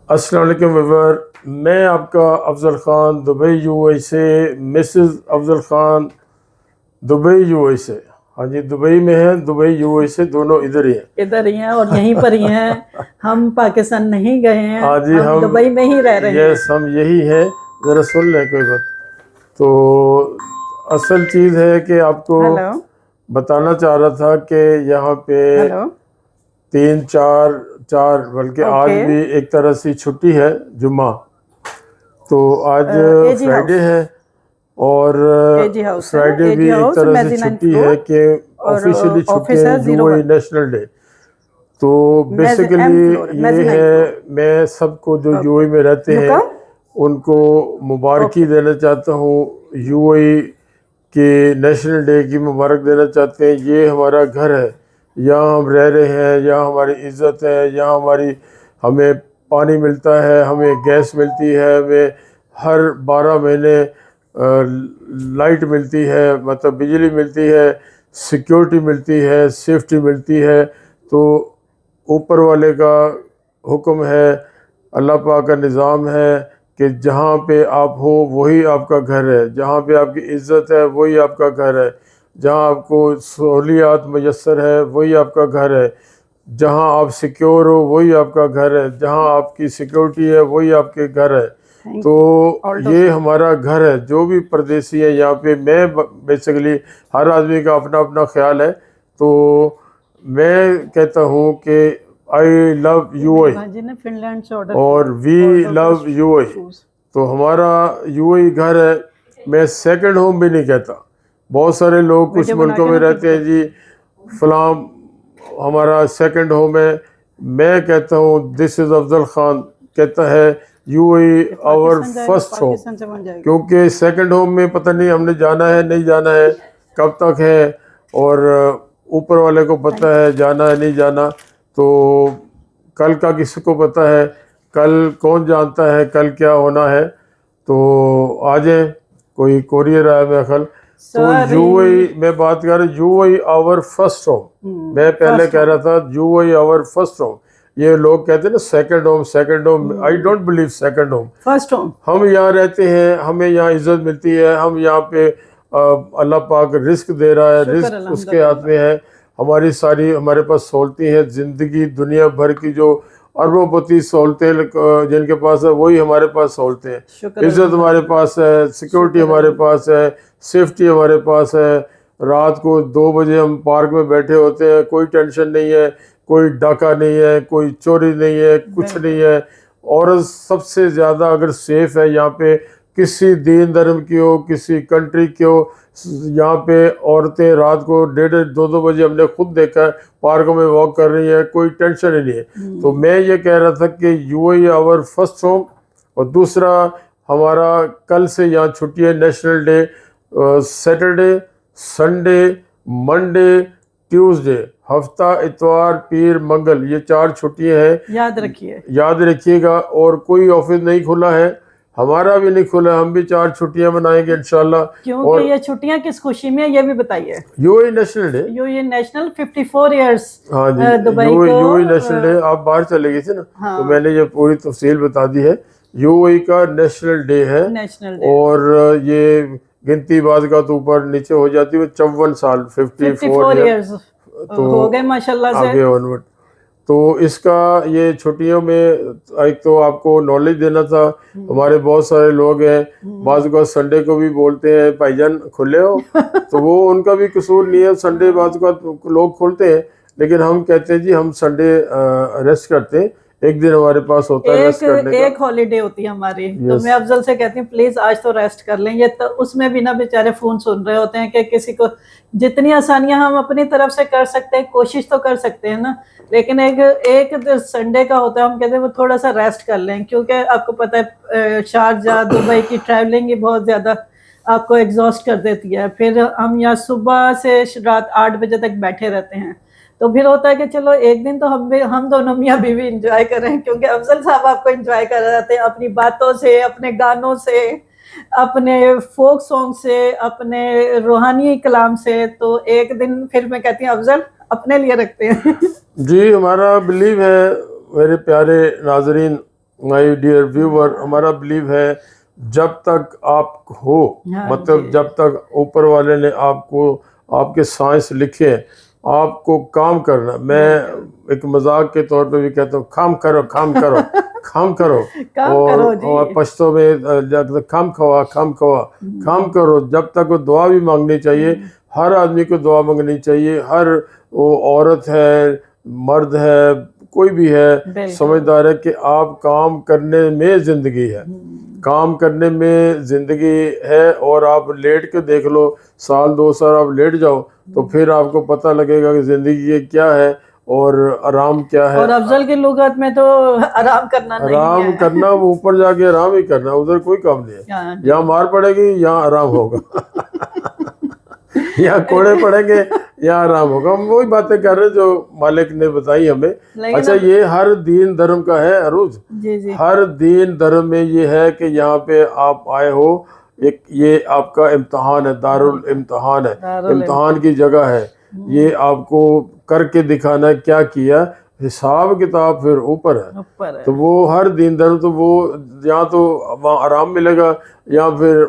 अस्सलाम वालेकुम व्यूअर, मैं आपका अफजल ख़ान दुबई यूएई से। Mrs Afzal Khan Dubai UAE से। हाँ जी, दुबई में है, दुबई यूएई से दोनों इधर ही हैं। इधर ही हैं और यहीं पर ही हैं। हम पाकिस्तान नहीं गए हैं, हाँ जी, हम दुबई में ही रह रहे हैं। यस, हम यही हैं। ज़रा सुन लें कोई बात। तो असल चीज़ है कि आपको हेलो बताना चाह रहा था कि यहाँ पे हेलो 3 4 4 बल्कि आज ओके। भी एक तरह से छुट्टी है, जुम्मा। तो आज एजी फ्राइडे हाउस है और एजी हाउस है, फ्राइडे एजी भी एक हाउस तरह से मेज़ीनाइन छुट्टी है फ्लोर कि और ऑफिशियली छुट्टी ऑफिस है, है यूएई 01 नेशनल डे। तो एम फ्लोर बेसिकली ये मेज़ीनाइन है, फ्लोर। मैं सबको जो ओके, यूएई में रहते यू हैं कम। उनको मुबारकी ओके, देना चाहता हूँ। यूएई के नेशनल डे की मुबारक देना चाहते हैं। ये हमारा घर है, यहाँ हम रह रहे हैं, यहाँ हमारी इज़्ज़त है, यहाँ हमें पानी मिलता है, हमें गैस मिलती है, हमें हर 12 महीने लाइट मिलती है, मतलब बिजली मिलती है, सिक्योरिटी मिलती है, सेफ्टी मिलती है। तो ऊपर वाले का हुक्म है, अल्लाह पाक का निज़ाम है कि जहाँ पे आप हो वही आपका घर है, जहाँ पे आपकी इज़्ज़त है वही आपका घर है, जहाँ आपको सहूलियात मैसर है वही आपका घर है, जहाँ आप सिक्योर हो वही आपका घर है, जहाँ आपकी सिक्योरिटी है वही आपके घर है। थैंक तो यू। ऑल्टो ये से हमारा घर है। जो भी परदेसी है यहाँ पे, मैं बेसिकली हर आदमी का अपना अपना ख्याल है। तो मैं कहता हूँ कि आई लव ये मेरे यूएई भांजी ने फिनलैंड से ऑर्डर और किया वी ऑल्टो का लव यूएई। शूज़। तो हमारा यूएई घर है। मैं सेकंड होम भी नहीं कहता। बहुत सारे लोग कुछ वीडियो बना मुल्कों के में ना फेंक रहते दो। हैं जी, फलां हमारा सेकंड होम है। मैं कहता हूँ दिस इज़ अफजल ख़ान कहता है यूएई ये आवर पाकिस्तान जाएगा, फर्स्ट होम। पाकिस्तान से वहाँ जाएगा। क्योंकि सेकंड होम में पता नहीं हमने जाना है नहीं जाना है, कब तक है, और ऊपर वाले को पता है जाना है नहीं जाना। तो कल का किसी को पता है, कल कौन जानता है कल क्या होना है। तो आ जाए, कोई कोरियर आया मेरा ख्याल। तो सॉरी। यूएई मैं बात कर रहा हूँ, यूएई आवर फर्स्ट होम। मैं पहले फर्स्ट कह होम। रहा था यूएई आवर फर्स्ट होम। ये लोग कहते हैं ना second home second home, I don't believe second home. First home. हम यहाँ रहते हैं, हमें यहाँ इज्जत मिलती है, हम यहाँ पे अल्लाह पाक रिस्क दे रहा है, शुक्र रिस्क उसके हाथ अल्हम्दुलिल्लाह। में है। हमारी सारी हमारे पास सहूलतें हैं, ज़िंदगी दुनिया भर की जो अरबों सहूलतें जिनके पास है वही हमारे पास सहूलतें हैं। शुक्र इज़्ज़त हमारे अल्हम्दुलिल्लाह। पास है, सिक्योरिटी शुक्र हमारे अल्हम्दुलिल्लाह। पास है, सेफ्टी हमारे पास है। रात को 2 बजे हम पार्क में बैठे होते हैं, कोई टेंशन नहीं है, कोई डाका नहीं है, कोई चोरी नहीं है, कुछ नहीं बिल्कुल। है। औरत सबसे ज़्यादा अगर सेफ है यहाँ पे, किसी दीन धर्म की हो, किसी कंट्री की हो, यहाँ पे औरतें रात को 1:30 2 2 बजे हमने खुद देखा है पार्कों में वॉक कर रही है, कोई टेंशन ही नहीं है। तो मैं ये कह रहा था कि यूएई आवर फर्स्ट होम। और दूसरा, हमारा कल से यहाँ छुट्टी है, national day. Saturday, Sunday, Monday, Tuesday, हफ्ता, इतवार, पीर, मंगल, ये 4 छुट्टियां हैं। याद रखिए। याद रखिएगा। और कोई ऑफिस नहीं खुला है, हमारा भी नहीं खुला है, हम भी 4 छुट्टियां मनाएंगे इंशाल्लाह। क्योंकि और ये छुट्टियां किस खुशी में है, ये भी बताइए। UAE national day. ये नेशनल 54 इयर्स हाँ जी, दुबई यूएई को। UAE national day. आप बाहर चले गए थे ना, तो हाँ, मैंने ये पूरी तफसील बता दी है। यूएई का नेशनल डे है। नेशनल डे और ये गिनती बाद का तो ऊपर नीचे हो जाती है, 54 साल, 54 54 ईयर। इयर्स तो हो गए माशाल्लाह से। आगे ऑनवर्ड। तो इसका ये छुट्टियों में एक तो आपको नॉलेज देना था। हमारे बहुत सारे लोग हैं, बाज़ का संडे को भी बोलते हैं भाईजान खुले हो, तो वो उनका भी कसूर नहीं है। संडे बाज़ का लोग खोलते हैं, लेकिन हम कहते हैं जी हम संडे रेस्ट करते हैं, एक दिन हमारे पास होता है रेस्ट करने का। एक हॉलीडे होती है हमारी, तो यस, मैं अफजल से कहती हूँ प्लीज आज तो रेस्ट कर लें। ये तो उसमें भी ना बेचारे फोन सुन रहे होते हैं कि किसी को जितनी आसानियां हम अपनी तरफ से कर सकते हैं कोशिश तो कर सकते हैं ना, लेकिन एक एक संडे का होता है, हम कहते हैं वो थोड़ा सा रेस्ट कर लें, क्योंकि आपको पता है शारजा दुबई की ट्रैवलिंग ही बहुत ज्यादा आपको एग्जॉस्ट कर देती है। फिर हम यहाँ सुबह से रात 8 बजे तक बैठे रहते हैं, तो फिर होता है कि चलो एक दिन तो हम दोनों मियाँ बीवी इंजॉय करें, क्योंकि अफजल साहब आपको इंजॉय कर जाते हैं अपनी बातों से, अपने गानों से, अपने फोक सॉन्ग से, अपने रूहानी कलाम से। तो एक दिन फिर मैं कहती हूँ अफजल अपने लिए रखते हैं। जी हमारा बिलीव है मेरे प्यारे नाजरीन, माय डियर व्यूअर, हमारा बिलीव है जब तक आप हो, हाँ मतलब जी। जब तक ऊपर वाले ने आपको आपके साइंस लिखे हैं, आपको काम करना। मैं एक मजाक के तौर पे भी कहता हूँ, काम करो काम करो काम करो। काम करो जी। और पश्तो में जब तक काम खवा काम खवा, काम करो। जब तक वो दुआ भी मांगनी चाहिए, हर आदमी को दुआ मांगनी चाहिए। हर वो औरत है, मर्द है, कोई भी है, बिल्कुल। समझदार है कि आप काम करने में ज़िंदगी है, काम करने में ज़िंदगी है। और आप लेट के देख लो, साल 2 साल आप लेट जाओ तो फिर आपको पता लगेगा कि ज़िंदगी ये क्या है और आराम क्या है। और अफजल की लुगत में तो आराम करना नहीं आराम है। करना, वो ऊपर जाके आराम ही करना, उधर कोई काम नहीं है। हाँ जी। यहाँ मार पड़ेगी, यहाँ आराम होगा यहाँ कोड़े पड़ेंगे, यहाँ आराम होगा। हम वही बातें कर रहे हैं जो मालिक ने बताई हमें। लेकिन अच्छा, अब ये हर दीन धर्म का है अरूज, जी जी। हर दीन धर्म में ये है कि यहाँ पे आप आए हो, एक ये आपका इम्तहान है, दारुल इम्तहान है, दारुल इम्तहान की जगह है। ये आपको करके दिखाना है क्या किया, हिसाब किताब फिर ऊपर है। ऊपर है। तो वो हर दीन धर्म, तो वो यहाँ तो वहाँ आराम मिलेगा या फिर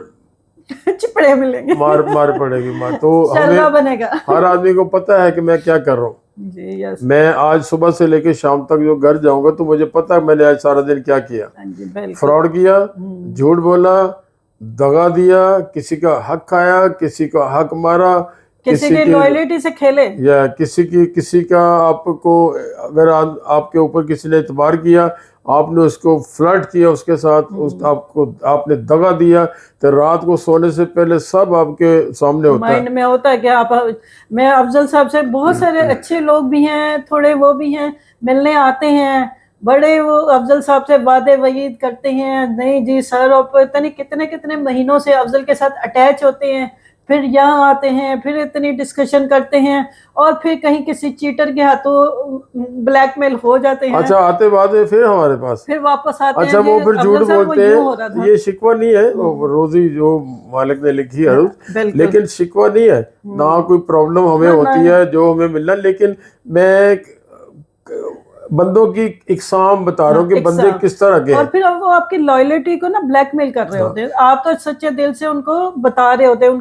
चिपड़े मिलेंगे, मार पड़ेगी मार। तो शर्रा हमें बनेगा। हर आदमी को पता है कि मैं क्या कर रहा हूँ। जी यस। मैं आज सुबह से लेकर शाम तक जो घर जाऊंगा तो मुझे पता है मैंने आज सारा दिन क्या किया। हाँ जी बिल्कुल। फ्रॉड किया, झूठ बोला, दगा दिया, किसी का हक खाया, किसी का हक मारा, किसी किसी की की लॉयल्टी से खेले। या किसी का आपको, अगर आपके ऊपर किसी ने एतबार किया, आपने उसको फ्लर्ट किया उसके साथ, उस आपको आपने दगा दिया, तो रात को सोने से पहले सब आपके सामने होता है। माइंड में होता है कि आप, मैं अफजल साहब से बहुत सारे अच्छे लोग भी हैं, थोड़े वो भी हैं, मिलने आते हैं, बड़े वो अफजल साहब से वादे वईद करते हैं, नहीं जी सर, और पता नहीं कितने कितने महीनों से अफजल के साथ अटैच होते हैं, फिर यहाँ आते हैं, फिर इतनी डिस्कशन करते हैं, और फिर कहीं किसी चीटर के हाथों ब्लैकमेल हो जाते हैं, अच्छा, आते बाद में फिर हमारे पास, फिर वापस आते अच्छा हैं जी वो फिर झूठ अफजल साहब वो बोलते यूं हो रहा हैं। था। ये शिकवा नहीं है, वो रोजी जो मालिक ने लिखी है बिल्कुल। लेकिन शिकवा नहीं है ना, कोई प्रॉब्लम हमें ना, होती ना। है जो हमें मिलना। लेकिन मैं बंदों की इकसाम बता रहा हूँ कि बंदे एग्जाम। किस तरह के और हैं। फिर अब वो आपकी लॉयल्टी को ना ब्लैकमेल कर रहे हाँ। होते हैं, आप तो सच्चे दिल से उनको बता रहे होते हैं,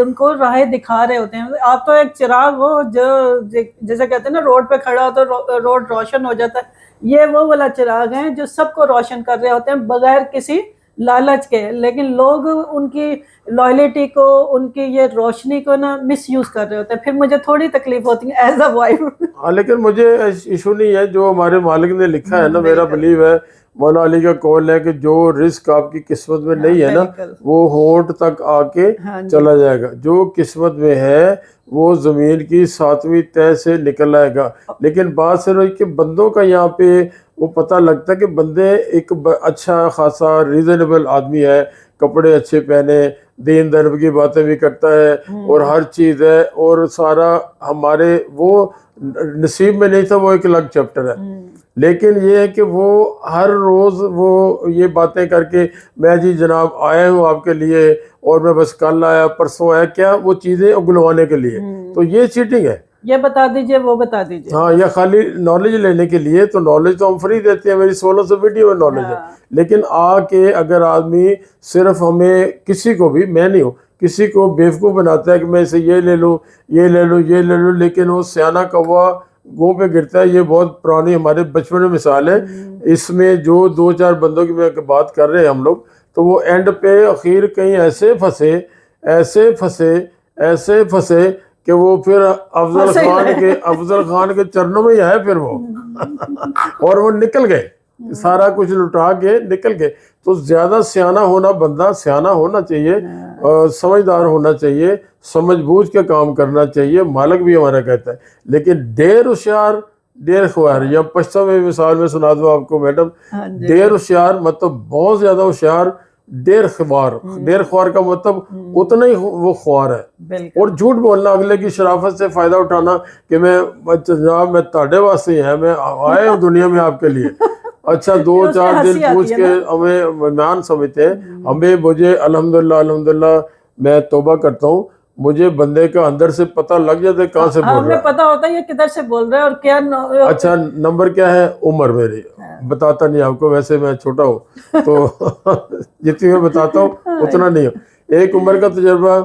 उनको राह दिखा रहे होते हैं, आप तो एक चिराग हो जो जैसे कहते हैं ना, रोड पे खड़ा हो तो रोड रोशन हो जाता है, ये वो वाला चिराग है जो सबको रोशन कर रहे होते हैं बगैर किसी लालच के। लेकिन लोग उनकी लॉयल्टी को, उनकी ये रोशनी को ना मिस यूज कर रहे होते हैं, फिर मुझे थोड़ी तकलीफ होती है एज अ वाइफ। हाँ, लेकिन मुझे इशू नहीं है, जो हमारे मालिक ने लिखा है ना, मेरा बिल्कुल। बिलीव है, मौला अली का कौल है कि जो रिस्क आपकी किस्मत में नहीं है ना, बिल्कुल। वो होंठ तक आके हाँ जी। चला जाएगा। जो किस्मत में है वो जमीन की 7वीं तह से निकल आएगा। लेकिन बात सिर्फ है कि बंदों का यहाँ पे वो पता लगता है कि बंदे एक अच्छा खासा रीजनेबल आदमी है, कपड़े अच्छे पहने, दीन धर्म की बातें भी करता है और हर चीज़ है, और सारा हमारे वो नसीब में नहीं था, वो एक अलग चैप्टर है। लेकिन ये है कि वो हर रोज़ वो ये बातें करके, मैं जी जनाब आया हूँ आपके लिए, और मैं बस कल आया परसों आया, क्या वो चीज़ें उगलवाने के लिए, तो ये चीटिंग है। ये बता दीजिए, वो बता दीजिए। हाँ, या खाली नॉलेज लेने के लिए, तो नॉलेज तो हम फ्री देते हैं, मेरी 1600 वीडियो में नॉलेज है। हाँ। लेकिन आके अगर आदमी सिर्फ हमें, किसी को भी, मैं नहीं हूँ, किसी को बेवकूफ़ बनाता है कि मैं इसे ये ले लूँ, ये ले लूँ, ये ले लूँ, लेकिन वो सियाना कौवा गो पे गिरता है। ये बहुत पुरानी हमारे बचपन में मिसाल है। इसमें जो 2-4 बंदों की मैं बात कर रहे हैं हम लोग, तो वो एंड पे आखिर कहीं ऐसे फंसे, ऐसे फंसे, ऐसे फंसे कि वो फिर अफजल खान के चरणों में ही आए फिर वो और वो निकल गए, सारा कुछ लुटा के निकल गए। तो ज्यादा सियाना होना, बंदा सियाना होना चाहिए, समझदार होना चाहिए, समझ बूझ के काम करना चाहिए, मालिक भी हमारा कहता है। लेकिन देर होशियार देर ख्वार, या पश्चिम में मिसाल में सुना दूं आपको मैडम, देर होशियार मतलब बहुत ज्यादा होशियार, देर ख्वार का मतलब उतना ही वो ख्वार है। और झूठ बोलना, अगले की शराफत से फायदा उठाना कि मैं जनाब मैं ताड़े वास्ते हैं, मैं आया हूँ दुनिया में आपके लिए। अच्छा, 2-4 दिन पूछ के हमें मेहमान समझते हैं हमें। मुझे अल्हम्दुलिल्लाह मैं तौबा करता हूँ, मुझे बंदे का अंदर से पता लग जाता है कहाँ से बोल हमें रहा है। पता होता है ये किधर से बोल रहा है और क्या अच्छा, नंबर क्या है? उम्र मेरी बताता नहीं आपको, वैसे मैं छोटा हूँ तो जितनी मैं बताता हूँ उतना नहीं हूँ। एक उम्र का तजर्बा,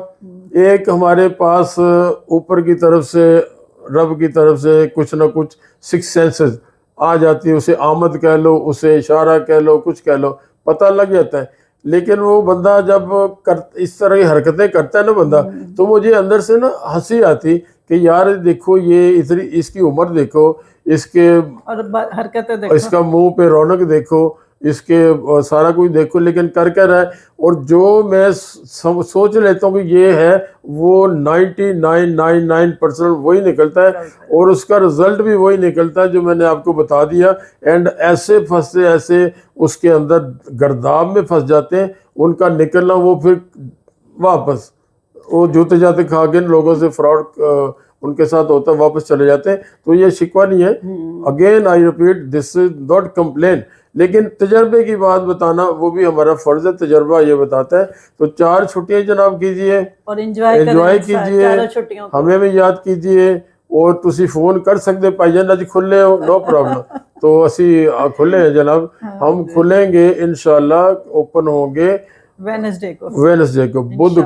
एक हमारे पास ऊपर की तरफ से, रब की तरफ से कुछ ना कुछ सिक्स सेंसेस आ जाती है, उसे आमद कह लो, उसे इशारा कह लो, कुछ कह लो, पता लग जाता है। लेकिन वो बंदा जब इस तरह की हरकतें करता है ना बंदा, तो मुझे अंदर से ना हंसी आती कि यार देखो ये इतनी, इसकी उम्र देखो, इसके और हरकतें देखो। इसका मुंह पे रौनक देखो, इसके सारा कुछ देखो, लेकिन कर क्या रहा है। और जो मैं सोच लेता हूँ कि ये है, वो 99.99% वही निकलता है, और उसका रिजल्ट भी वही निकलता है जो मैंने आपको बता दिया। एंड ऐसे फंसे, ऐसे उसके अंदर गर्दाब में फंस जाते हैं, उनका निकलना वो फिर वापस वो जूते जाते खा के लोगों से फ्रॉड उनके साथ होता है, वापस चले जाते हैं। तो ये शिकवा नहीं है। Again I repeat, this is not complain, लेकिन तजर्बे की बात बताना वो भी हमारा फर्ज है। तजर्बा ये बताता है। तो 4 छुट्टियां जनाब कीजिए और एंजॉय कीजिए, छुट्टियों को। हमें भी याद कीजिए। और तुसी फोन कर सकते भाईजान, अज खुले हो, नो प्रॉब्लम। तो असी खुले हैं जनाब, हम खुलेंगे इंशाल्लाह, ओपन होंगे वेडनेसडे को, बुध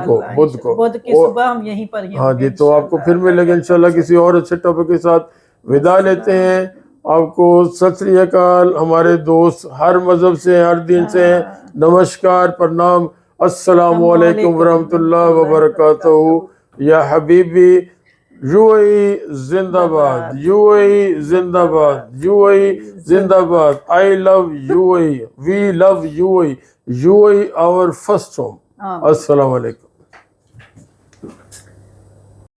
की सुबह हम यहीं पर ही हाँ होंगे जी, तो आपको फिर मिलेंगे इंशाल्लाह किसी और अच्छे टॉपिक के साथ। विदा लेते हैं आपको। सत श्री अकाल। हमारे दोस्त हर मजहब से, हर दिन से हैं, नमस्कार, प्रणाम, अस्सलामु अलैकुम वरहमतुल्लाह वबरकातुहू। या हबीबी, यूएई जिंदाबाद, यूएई जिंदाबाद, यूएई जिंदाबाद। I love UAE, we love UAE, UAE our first home. अस्सलाम वालेकुम।